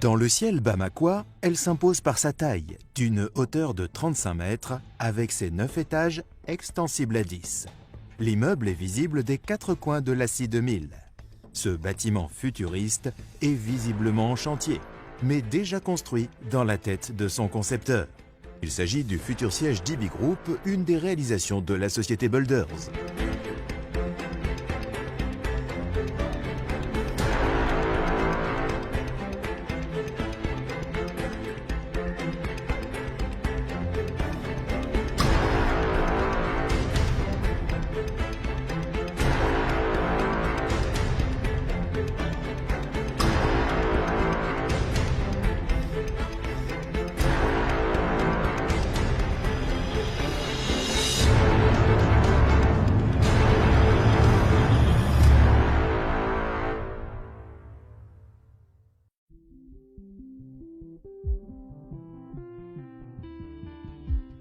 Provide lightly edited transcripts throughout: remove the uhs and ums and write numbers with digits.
Dans le ciel bamakois, elle s'impose par sa taille, d'une hauteur de 35 mètres, avec ses 9 étages extensibles à 10. L'immeuble est visible des 4 coins de la CI2000. Ce bâtiment futuriste est visiblement en chantier, mais déjà construit dans la tête de son concepteur. Il s'agit du futur siège d'IBI Group, une des réalisations de la société Builders.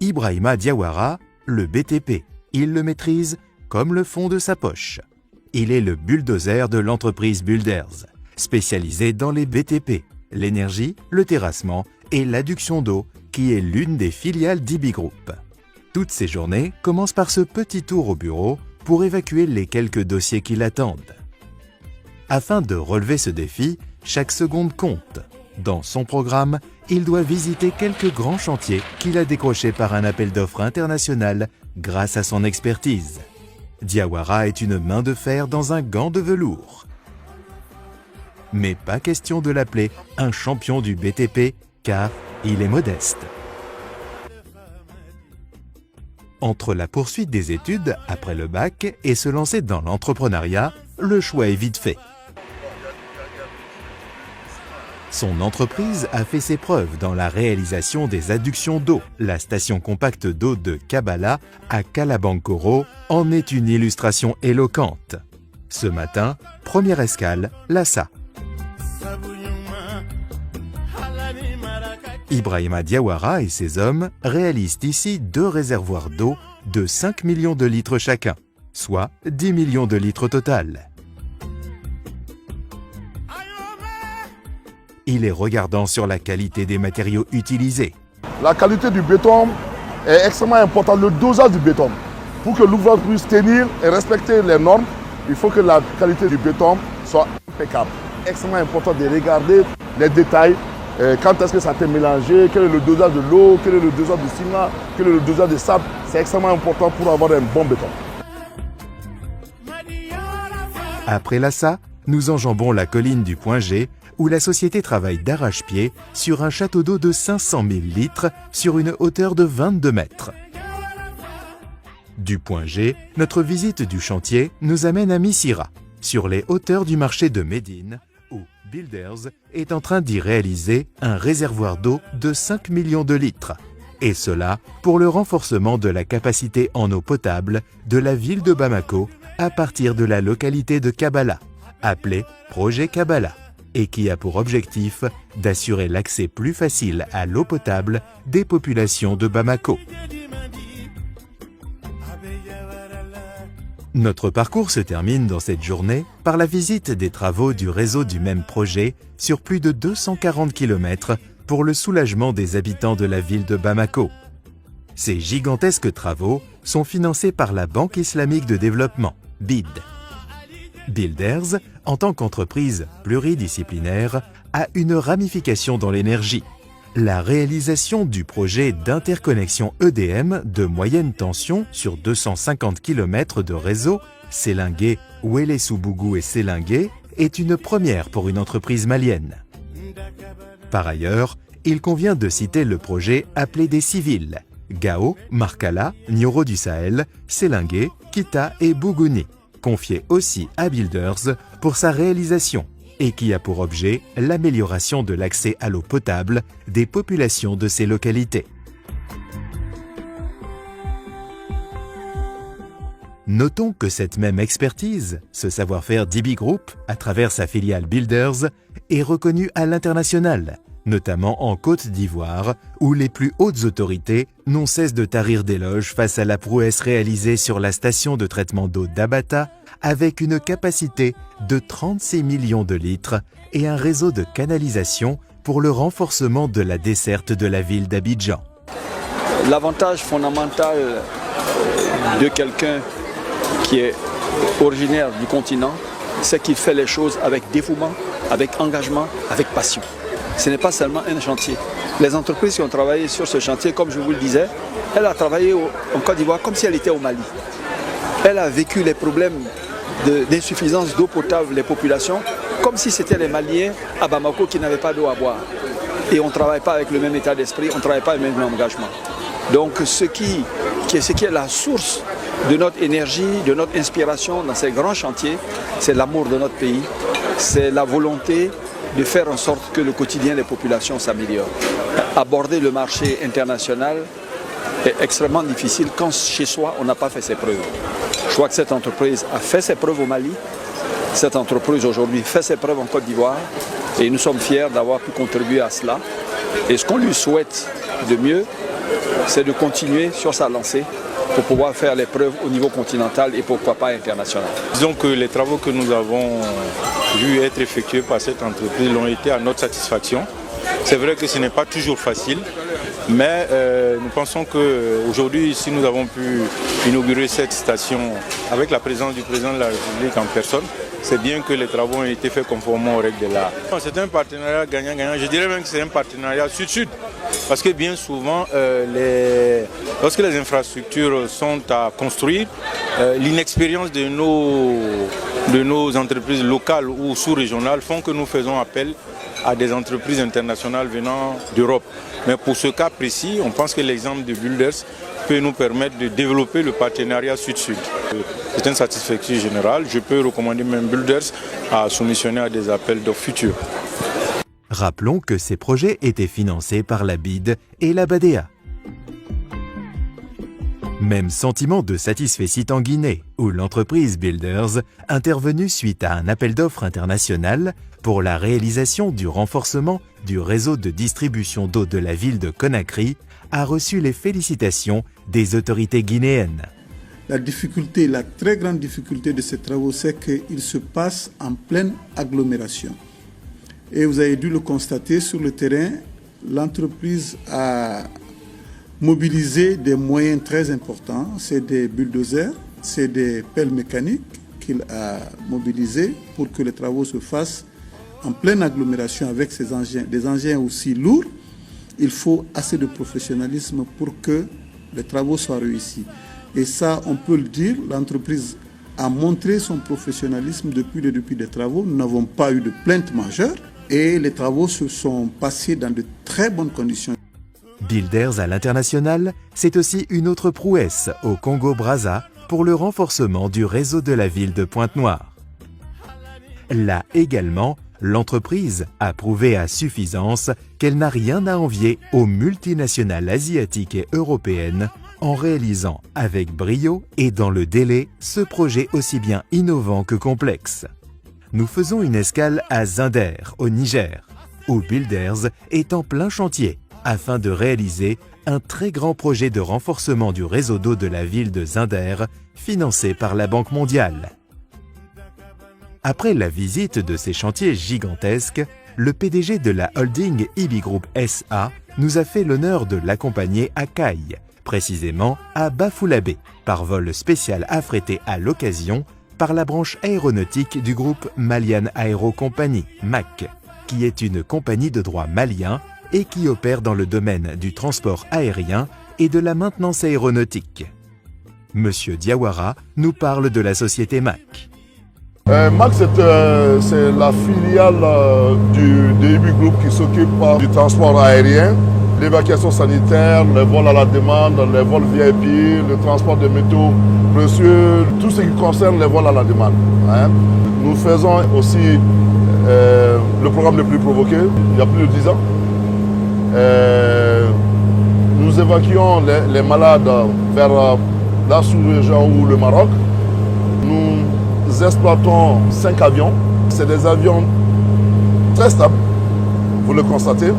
Ibrahima Diawara, le BTP, il le maîtrise comme le fond de sa poche. Il est le bulldozer de l'entreprise Builders, spécialisée dans les BTP, l'énergie, le terrassement et l'adduction d'eau, qui est l'une des filiales d'IBI Group. Toutes ces journées commencent par ce petit tour au bureau pour évacuer les quelques dossiers qui l'attendent. Afin de relever ce défi, chaque seconde compte. Dans son programme, il doit visiter quelques grands chantiers qu'il a décrochés par un appel d'offres international grâce à son expertise. Diawara est une main de fer dans un gant de velours. Mais pas question de l'appeler un champion du BTP, car il est modeste. Entre la poursuite des études après le bac et se lancer dans l'entrepreneuriat, le choix est vite fait. Son entreprise a fait ses preuves dans la réalisation des adductions d'eau. La station compacte d'eau de Kabbalah à Kalabankoro en est une illustration éloquente. Ce matin, première escale, Lhassa. Ibrahima Diawara et ses hommes réalisent ici 2 réservoirs d'eau de 5 millions de litres chacun, soit 10 millions de litres au total. Il est regardant sur la qualité des matériaux utilisés. La qualité du béton est extrêmement importante, le dosage du béton. Pour que l'ouvrage puisse tenir et respecter les normes, il faut que la qualité du béton soit impeccable. Extrêmement important de regarder les détails, quand est-ce que ça a été mélangé, quel est le dosage de l'eau, quel est le dosage du ciment, quel est le dosage de sable. C'est extrêmement important pour avoir un bon béton. Après Lhassa, nous enjambons la colline du Point G, où la société travaille d'arrache-pied sur un château d'eau de 500 000 litres sur une hauteur de 22 mètres. Du Point G, notre visite du chantier nous amène à Missira, sur les hauteurs du marché de Médine, où Builders est en train d'y réaliser un réservoir d'eau de 5 millions de litres. Et cela pour le renforcement de la capacité en eau potable de la ville de Bamako à partir de la localité de Kabbalah, appelée Projet Kabbalah, et qui a pour objectif d'assurer l'accès plus facile à l'eau potable des populations de Bamako. Notre parcours se termine dans cette journée par la visite des travaux du réseau du même projet sur plus de 240 km pour le soulagement des habitants de la ville de Bamako. Ces gigantesques travaux sont financés par la Banque islamique de développement, BID. Builders, en tant qu'entreprise pluridisciplinaire, a une ramification dans l'énergie. La réalisation du projet d'interconnexion EDM de moyenne tension sur 250 km de réseau, Sélingué, Ouélé-Soubougou et Sélingué, est une première pour une entreprise malienne. Par ailleurs, il convient de citer le projet appelé des civils, Gao, Markala, Nioro du Sahel, Sélingué, Kita et Bougouni, confié aussi à Builders pour sa réalisation et qui a pour objet l'amélioration de l'accès à l'eau potable des populations de ces localités. Notons que cette même expertise, ce savoir-faire d'IBI Group, à travers sa filiale Builders, est reconnue à l'international, notamment en Côte d'Ivoire, où les plus hautes autorités n'ont cesse de tarir d'éloges face à la prouesse réalisée sur la station de traitement d'eau d'Abata, avec une capacité de 36 millions de litres et un réseau de canalisation pour le renforcement de la desserte de la ville d'Abidjan. L'avantage fondamental de quelqu'un qui est originaire du continent, c'est qu'il fait les choses avec dévouement, avec engagement, avec passion. Ce n'est pas seulement un chantier. Les entreprises qui ont travaillé sur ce chantier, comme je vous le disais, elle a travaillé en Côte d'Ivoire comme si elle était au Mali. Elle a vécu les problèmes d'insuffisance d'eau potable des populations comme si c'était les Maliens à Bamako qui n'avaient pas d'eau à boire. Et on ne travaille pas avec le même état d'esprit, on ne travaille pas avec le même engagement. Donc ce qui est la source de notre énergie, de notre inspiration dans ces grands chantiers, c'est l'amour de notre pays, c'est la volonté de faire en sorte que le quotidien des populations s'améliore. Aborder le marché international est extrêmement difficile quand chez soi on n'a pas fait ses preuves. Je crois que cette entreprise a fait ses preuves au Mali, cette entreprise aujourd'hui fait ses preuves en Côte d'Ivoire et nous sommes fiers d'avoir pu contribuer à cela. Et ce qu'on lui souhaite de mieux, c'est de continuer sur sa lancée pour pouvoir faire les preuves au niveau continental et pourquoi pas international. Disons que les travaux que nous avons vus être effectués par cette entreprise l'ont été à notre satisfaction. C'est vrai que ce n'est pas toujours facile, mais nous pensons qu'aujourd'hui, si nous avons pu inaugurer cette station avec la présence du président de la République en personne, c'est bien que les travaux ont été faits conformément aux règles de l'art. C'est un partenariat gagnant-gagnant. Je dirais même que c'est un partenariat sud-sud. Parce que bien souvent, lorsque les infrastructures sont à construire, l'inexpérience de nos entreprises locales ou sous-régionales font que nous faisons appel à des entreprises internationales venant d'Europe. Mais pour ce cas précis, on pense que l'exemple de Builders peut nous permettre de développer le partenariat sud-sud. C'est une satisfaction générale. Je peux recommander même Builders à soumissionner à des appels d'offres futurs. Rappelons que ces projets étaient financés par la BID et la BADEA. Même sentiment de satisfecit en Guinée, où l'entreprise Builders, intervenue suite à un appel d'offres international pour la réalisation du renforcement du réseau de distribution d'eau de la ville de Conakry, a reçu les félicitations des autorités guinéennes. La difficulté, la très grande difficulté de ces travaux, c'est qu'ils se passent en pleine agglomération. Et vous avez dû le constater sur le terrain, l'entreprise a mobilisé des moyens très importants. C'est des bulldozers, c'est des pelles mécaniques qu'il a mobilisés pour que les travaux se fassent en pleine agglomération avec ces engins, des engins aussi lourds. Il faut assez de professionnalisme pour que les travaux soient réussis. Et ça, on peut le dire, l'entreprise a montré son professionnalisme depuis le début des travaux. Nous n'avons pas eu de plainte majeure et les travaux se sont passés dans de très bonnes conditions. Builders à l'international, c'est aussi une autre prouesse au Congo-Brazza pour le renforcement du réseau de la ville de Pointe-Noire. Là également, l'entreprise a prouvé à suffisance qu'elle n'a rien à envier aux multinationales asiatiques et européennes en réalisant avec brio et dans le délai ce projet aussi bien innovant que complexe. Nous faisons une escale à Zinder, au Niger, où Builders est en plein chantier afin de réaliser un très grand projet de renforcement du réseau d'eau de la ville de Zinder, financé par la Banque mondiale. Après la visite de ces chantiers gigantesques, le PDG de la holding IBI Group SA nous a fait l'honneur de l'accompagner à Caille, précisément à Bafoullabé, par vol spécial affrété à l'occasion par la branche aéronautique du groupe Malian Aero Company, MAC, qui est une compagnie de droit malien et qui opère dans le domaine du transport aérien et de la maintenance aéronautique. Monsieur Diawara nous parle de la société MAC. MAC, c'est la filiale du IBI Group qui s'occupe du transport aérien, l'évacuation sanitaire, les vols à la demande, les vols VIP, le transport de métaux précieux, tout ce qui concerne les vols à la demande. Nous faisons aussi le programme le plus provoqué, il y a plus de 10 ans. Nous évacuons les malades vers la sous-région ou le Maroc. Nous exploitons 5 avions. C'est des avions très stables, vous le constatez.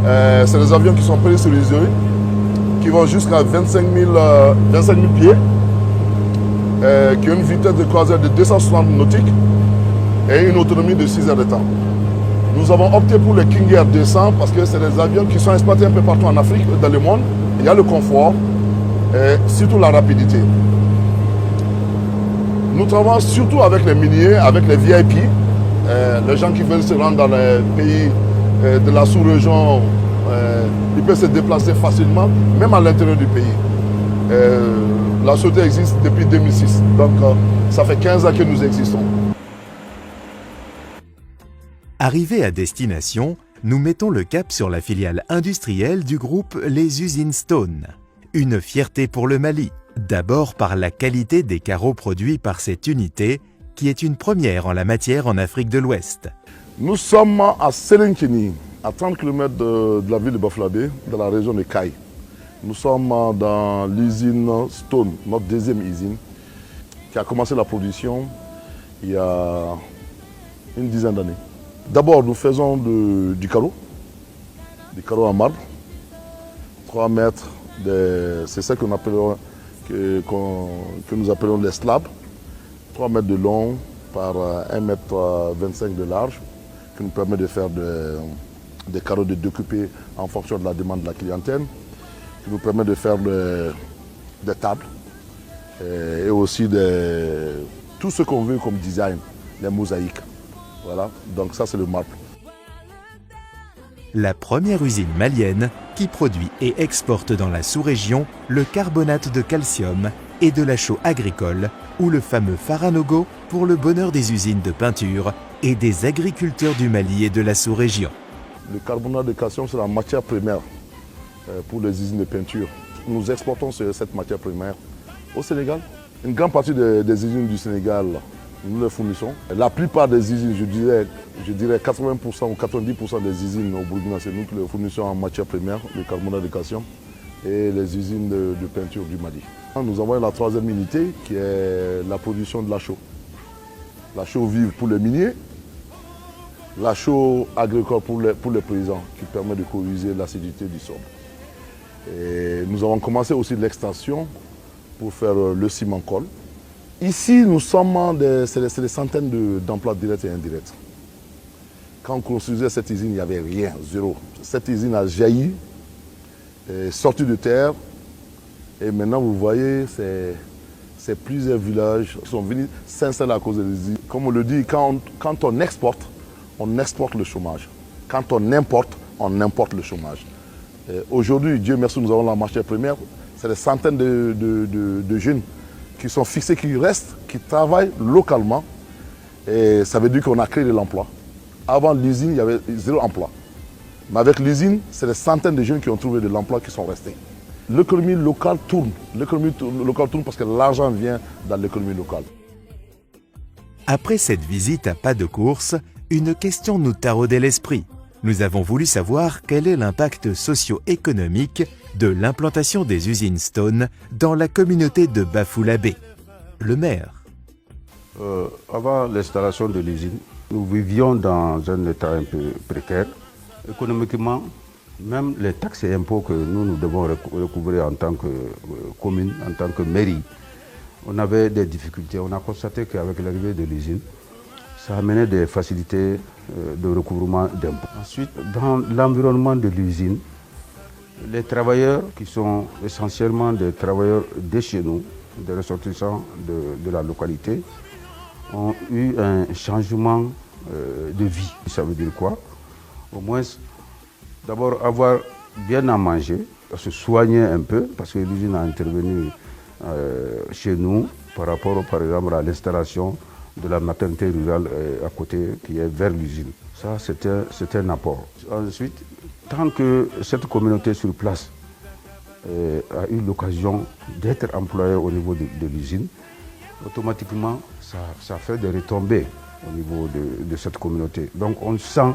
C'est des avions qui sont pressurisés, qui vont jusqu'à 25 000 pieds, qui ont une vitesse de croisière de 260 nautiques et une autonomie de 6 heures de temps. Nous avons opté pour le King Air 200 parce que c'est des avions qui sont exploités un peu partout en Afrique, dans le monde. Il y a le confort et surtout la rapidité. Nous travaillons surtout avec les miniers, avec les VIP, les gens qui veulent se rendre dans les pays de la sous-région, ils peuvent se déplacer facilement, même à l'intérieur du pays. La société existe depuis 2006, donc ça fait 15 ans que nous existons. Arrivés à destination, nous mettons le cap sur la filiale industrielle du groupe Les Usines Stone. Une fierté pour le Mali, d'abord par la qualité des carreaux produits par cette unité, qui est une première en la matière en Afrique de l'Ouest. Nous sommes à Selenkini, à 30 km de la ville de Bafouladé, dans la région de Caille. Nous sommes dans l'usine Stone, notre deuxième usine, qui a commencé la production il y a une dizaine d'années. D'abord, nous faisons du carreau en marbre, 3 mètres, c'est ça que nous appelons les slabs, 3 mètres de long par 1 mètre 25 de large, qui nous permet de faire des carreaux de découper en fonction de la demande de la clientèle, qui nous permet de faire des tables et aussi tout ce qu'on veut comme design, les mosaïques. Voilà, donc ça c'est le marbre. La première usine malienne qui produit et exporte dans la sous-région le carbonate de calcium et de la chaux agricole ou le fameux faranogo pour le bonheur des usines de peinture et des agriculteurs du Mali et de la sous-région. Le carbonate de calcium c'est la matière première pour les usines de peinture. Nous exportons cette matière première au Sénégal. Une grande partie des usines du Sénégal, nous les fournissons. La plupart des usines, je dirais 80% ou 90% des usines au Burkina, c'est nous qui les fournissons en matière première, le carbonate de calcium, et les usines de peinture du Mali. Nous avons la troisième unité qui est la production de la chaux. La chaux vive pour les miniers, la chaux agricole pour les paysans qui permet de corriger l'acidité du sol. Et nous avons commencé aussi l'extension pour faire le ciment-colle. Ici, nous sommes c'est des centaines d'emplois directs et indirects. Quand on construisait cette usine, il n'y avait rien, zéro. Cette usine a jailli, est sortie de terre, et maintenant vous voyez, c'est plusieurs villages qui sont venus s'installer à cause de l'usine. Comme on le dit, quand on exporte le chômage. Quand on importe le chômage. Aujourd'hui, Dieu merci, nous avons la matière première. C'est des centaines de jeunes qui sont fixés, qui restent, qui travaillent localement. Et ça veut dire qu'on a créé de l'emploi. Avant l'usine, il y avait 0 emploi. Mais avec l'usine, c'est des centaines de jeunes qui ont trouvé de l'emploi qui sont restés. L'économie locale tourne. L'économie locale tourne parce que l'argent vient dans l'économie locale. Après cette visite à pas de course, une question nous taraudait l'esprit. Nous avons voulu savoir quel est l'impact socio-économique de l'implantation des usines Stone dans la communauté de Bafouladé. Le maire. Avant l'installation de l'usine, nous vivions dans un état un peu précaire. Économiquement, même les taxes et impôts que nous devons recouvrer en tant que commune, en tant que mairie, on avait des difficultés. On a constaté qu'avec l'arrivée de l'usine, ça amenait des facilités de recouvrement d'impôts. Ensuite, dans l'environnement de l'usine, les travailleurs qui sont essentiellement des travailleurs de chez nous, des ressortissants de la localité, ont eu un changement de vie. Ça veut dire quoi? Au moins, d'abord avoir bien à manger, se soigner un peu, parce que l'usine a intervenu chez nous par rapport, par exemple, à l'installation de la maternité rurale à côté, qui est vers l'usine. Ça, c'est un apport. Ensuite, tant que cette communauté sur place a eu l'occasion d'être employée au niveau de l'usine, automatiquement, ça fait des retombées au niveau de cette communauté. Donc on sent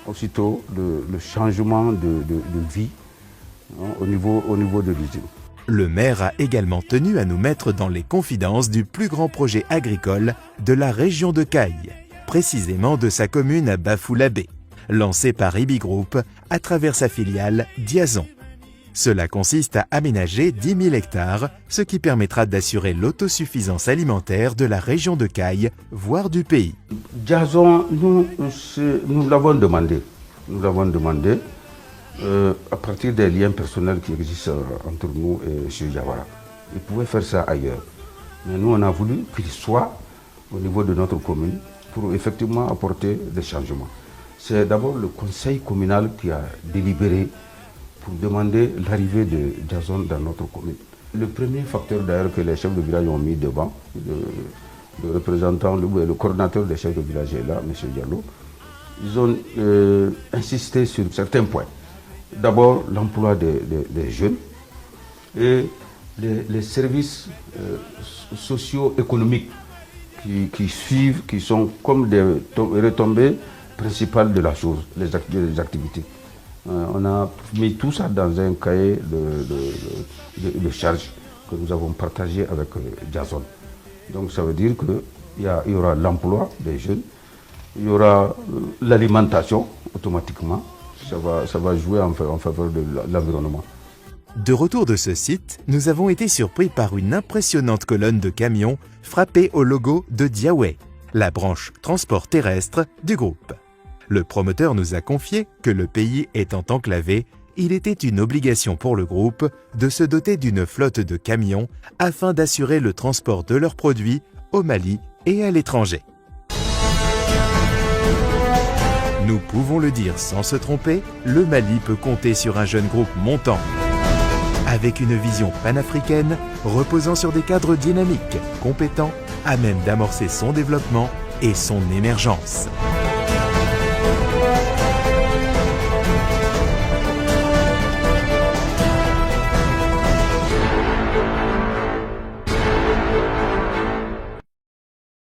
aussitôt le changement de vie au niveau de l'usine. Le maire a également tenu à nous mettre dans les confidences du plus grand projet agricole de la région de Caille, précisément de sa commune à Bafouladé. lancé par Ibi Group à travers sa filiale Diazon. Cela consiste à aménager 10 000 hectares, ce qui permettra d'assurer l'autosuffisance alimentaire de la région de Caille, voire du pays. Diazon, nous l'avons demandé. Nous l'avons demandé à partir des liens personnels qui existent entre nous et M. Diawara. Il pouvait faire ça ailleurs. Mais nous, on a voulu qu'il soit au niveau de notre commune pour effectivement apporter des changements. C'est d'abord le conseil communal qui a délibéré pour demander l'arrivée de Diazon dans notre commune. Le premier facteur d'ailleurs que les chefs de village ont mis devant, le représentant, le coordinateur des chefs de village est là, M. Diallo, ils ont insisté sur certains points. D'abord l'emploi des jeunes et les services socio-économiques qui suivent, qui sont comme des retombées principales de la chose, les activités. On a mis tout ça dans un cahier de charges que nous avons partagé avec Diazon. Donc ça veut dire qu'il y aura l'emploi des jeunes, il y aura l'alimentation automatiquement, ça va jouer en faveur de l'environnement. De retour de ce site, nous avons été surpris par une impressionnante colonne de camions frappée au logo de Diawé, la branche transport terrestre du groupe. Le promoteur nous a confié que le pays étant enclavé, il était une obligation pour le groupe de se doter d'une flotte de camions afin d'assurer le transport de leurs produits au Mali et à l'étranger. Nous pouvons le dire sans se tromper, le Mali peut compter sur un jeune groupe montant, avec une vision panafricaine reposant sur des cadres dynamiques, compétents, à même d'amorcer son développement et son émergence.